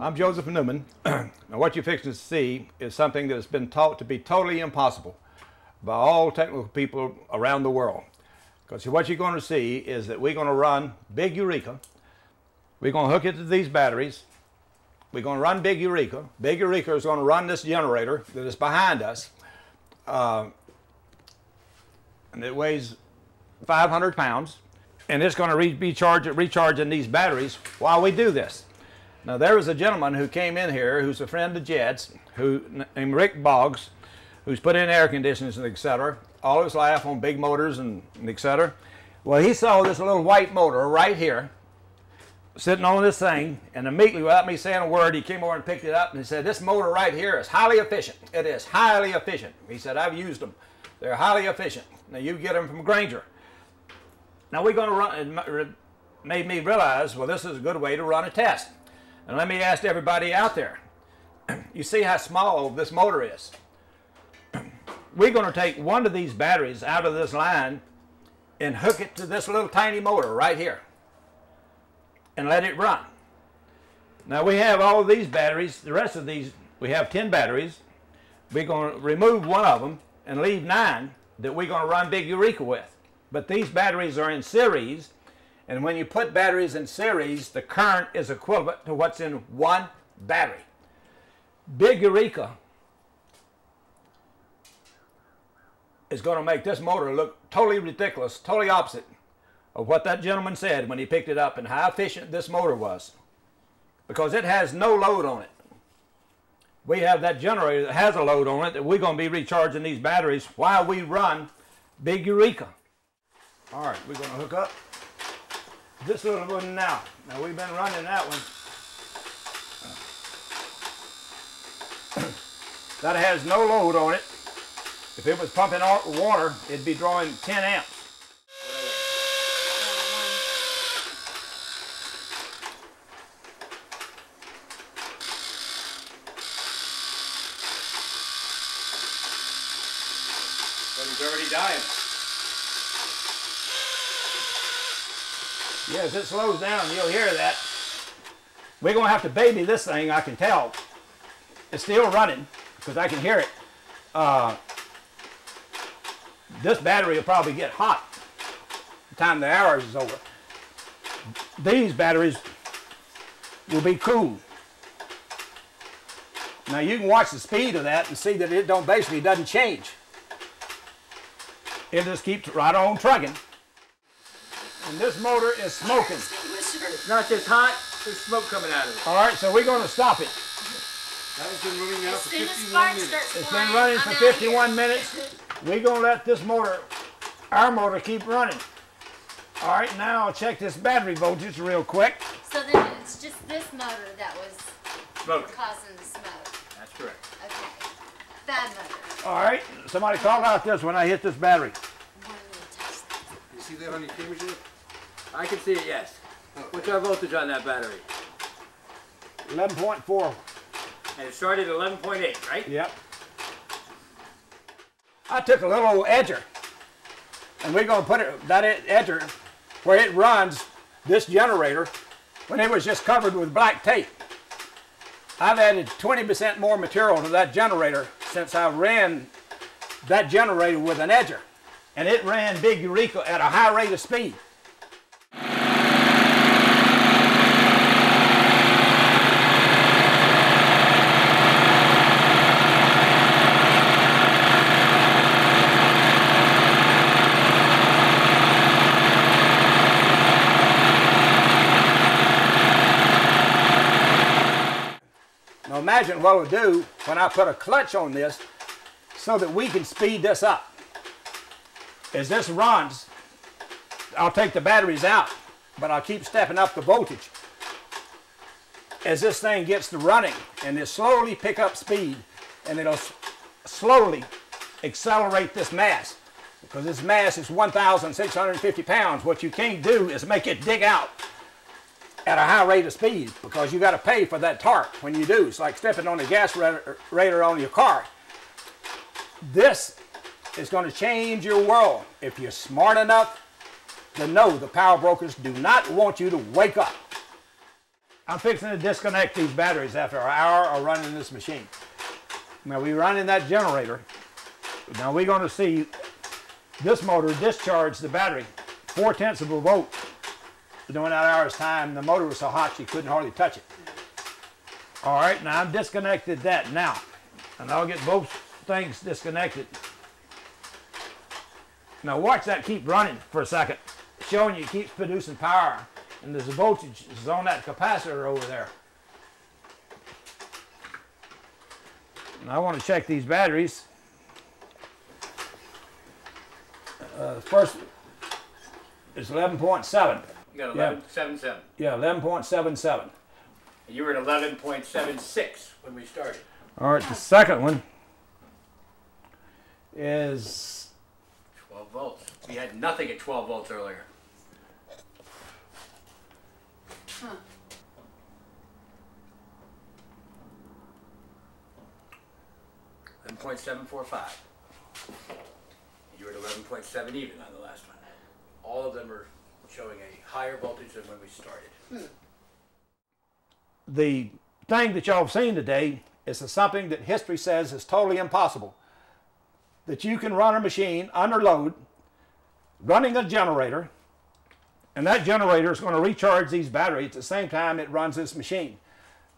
I'm Joseph Newman. Now what you're fixing to see is something that has been taught to be totally impossible by all technical people around the world. Because what you're going to see is that we're going to run Big Eureka. We're going to hook it to these batteries. We're going to run Big Eureka. Big Eureka is going to run this generator that is behind us. And it weighs 500 pounds. And it's going to be recharging these batteries while we do this. Now there was a gentleman who came in here who's a friend of Jed's, named Rick Boggs, who's put in air conditioners and etc. all his life on big motors and etc. Well, he saw this little white motor right here sitting on this thing, and immediately without me saying a word, he came over and picked it up and he said, "This motor right here is highly efficient. It is highly efficient." He said, "I've used them. They're highly efficient. Now you get them from Granger." Now we're going to run, it made me realize, well, this is a good way to run a test. And let me ask everybody out there, you see how small this motor is? We're going to take one of these batteries out of this line and hook it to this little tiny motor right here and let it run. Now we have all of these batteries, the rest of these, we have 10 batteries. We're going to remove one of them and leave 9 that we're going to run Big Eureka with. But these batteries are in series, and when you put batteries in series, the current is equivalent to what's in one battery. Big Eureka is going to make this motor look totally ridiculous, totally opposite of what that gentleman said when he picked it up and how efficient this motor was. Because it has no load on it. We have that generator that has a load on it that we're going to be recharging these batteries while we run Big Eureka. All right, we're going to hook up this little one now. Now we've been running that one. That has no load on it. If it was pumping out water, it'd be drawing 10 amps. But it's already dying. Yeah, as it slows down, you'll hear that. We're going to have to baby this thing, I can tell. It's still running, because I can hear it. This battery will probably get hot by the time the hour is over. These batteries will be cool. Now you can watch the speed of that and see that it basically doesn't change. It just keeps right on trucking. And this motor is smoking. It's not just hot, there's smoke coming out of it. All right, so we're going to stop it. That has been running now for 51 minutes. It's been running for 51 minutes. We're going to let this motor, our motor, keep running. All right, now I'll check this battery voltage real quick. So then it's just this motor that was causing the smoke. That's correct. Okay. Bad motor. All right, somebody call out this when I hit this battery. You see that on your camera, Jim? I can see it, yes. Okay. What's our voltage on that battery? 11.4. And it started at 11.8, right? Yep. I took a little edger, and we're going to put that edger where it runs this generator when it was just covered with black tape. I've added 20% more material to that generator since I ran that generator with an edger. And it ran Big Eureka at a high rate of speed. Now imagine what it would do when I put a clutch on this so that we can speed this up. As this runs, I'll take the batteries out, but I'll keep stepping up the voltage. As this thing gets to running, and it'll slowly pick up speed, and it'll slowly accelerate this mass, because this mass is 1,650 pounds. What you can't do is make it dig out at a high rate of speed, because you got to pay for that torque when you do. It's like stepping on a gas radiator on your car. This is going to change your world if you're smart enough to know the power brokers do not want you to wake up. I'm fixing to disconnect these batteries after an hour of running this machine. Now we're running that generator. Now we're going to see this motor discharge the battery 0.4 of a volt. During that hour's time, the motor was so hot you couldn't hardly touch it. All right, now I've disconnected that now. And I'll get both things disconnected. Now watch that keep running for a second, showing you it keeps producing power. And there's a voltage is on that capacitor over there. And I want to check these batteries. First, it's 11.7. You got 11.77. Yeah, 11.77. And you were at 11.76 when we started. All right, the second one is 12 volts. We had nothing at 12 volts earlier. Huh. 11.745. You were at 11.7 even on the last one. All of them are showing a higher voltage than when we started. The thing that y'all have seen today is something that history says is totally impossible. That you can run a machine under load, running a generator, and that generator is going to recharge these batteries at the same time it runs this machine.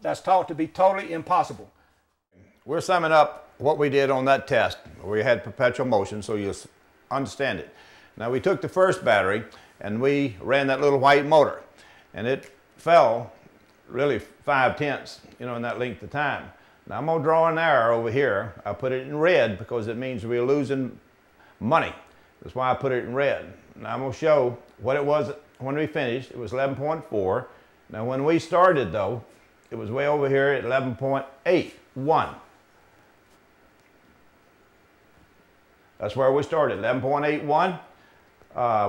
That's thought to be totally impossible. We're summing up what we did on that test. We had perpetual motion, so you'll understand it. Now we took the first battery and we ran that little white motor, and it fell really 5/10, in that length of time. Now I'm gonna draw an arrow over here. I put it in red because it means we're losing money. That's why I put it in red. Now I'm gonna show what it was when we finished. It was 11.4. Now when we started though, it was way over here at 11.81. That's where we started, 11.81.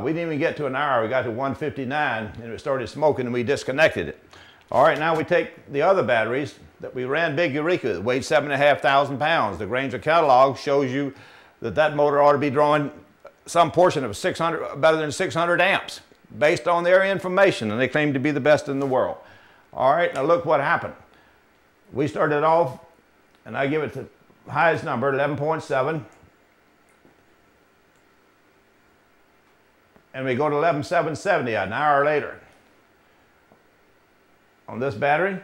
We didn't even get to an hour. We got to 159 and it started smoking and we disconnected it. All right, now we take the other batteries that we ran Big Eureka that weighed 7,500 pounds. The Granger catalog shows you that that motor ought to be drawing some portion of 600, better than 600 amps based on their information, and they claim to be the best in the world. All right, now look what happened. We started off, and I give it the highest number, 11.7. And we go to 11,770 an hour later. On this battery,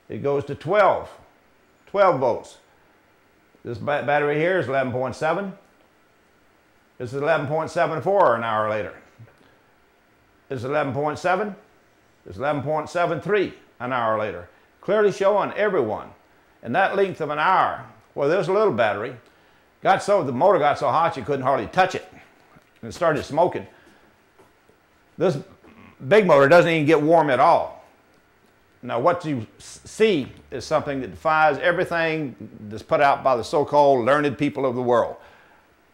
it goes to 12 volts. This battery here is 11.7. This is 11.74 an hour later. This is 11.7. This is 11.73 an hour later. Clearly showing everyone in that length of an hour, well, this little battery the motor got so hot you couldn't hardly touch it. And it started smoking. This big motor doesn't even get warm at all. Now what you see is something that defies everything that's put out by the so-called learned people of the world.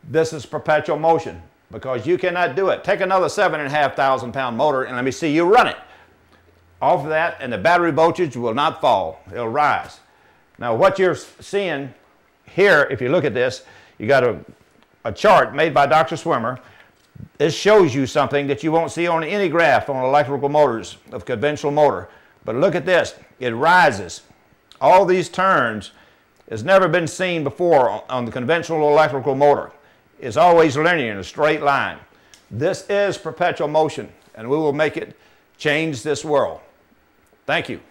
This is perpetual motion because you cannot do it. Take another 7,500 pound motor and let me see you run it. Off of that and the battery voltage will not fall, it'll rise. Now what you're seeing here, if you look at this, you got a chart made by Dr. Swimmer. This shows you something that you won't see on any graph on electrical motors of conventional motor. But look at this, it rises. All these turns has never been seen before on the conventional electrical motor. It's always linear in a straight line. This is perpetual motion, and we will make it change this world. Thank you.